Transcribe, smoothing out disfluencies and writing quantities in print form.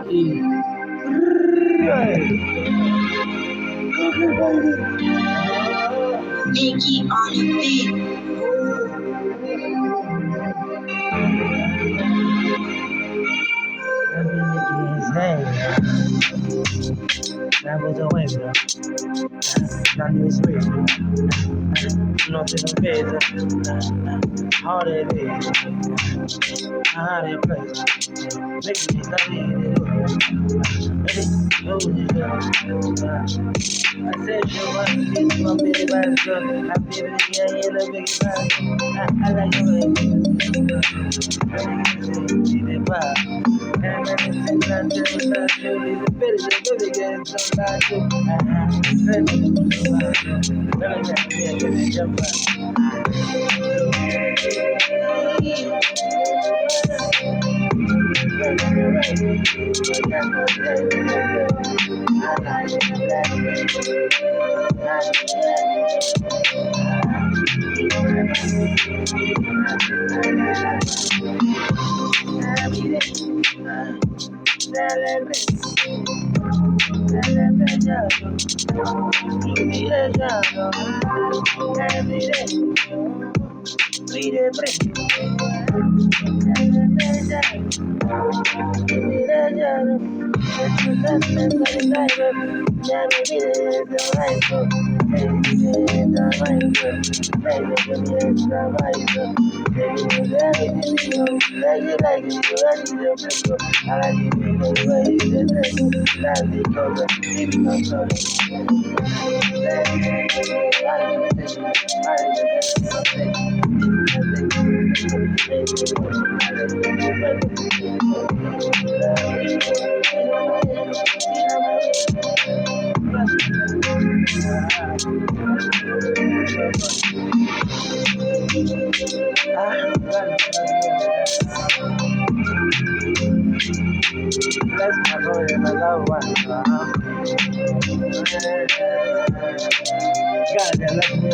Nikki on the beat. That was a way, bro. Not new space. Nothing face. Hard it is. Hard it place. Make me study it. I said, you want to see my baby bad girl. I'm baby, yeah, in a big bad. I like your baby. See the bar. And then it's in that little bit of the baby girl. So bad, too. Let me jump That's my boy and my love one. God, I love me.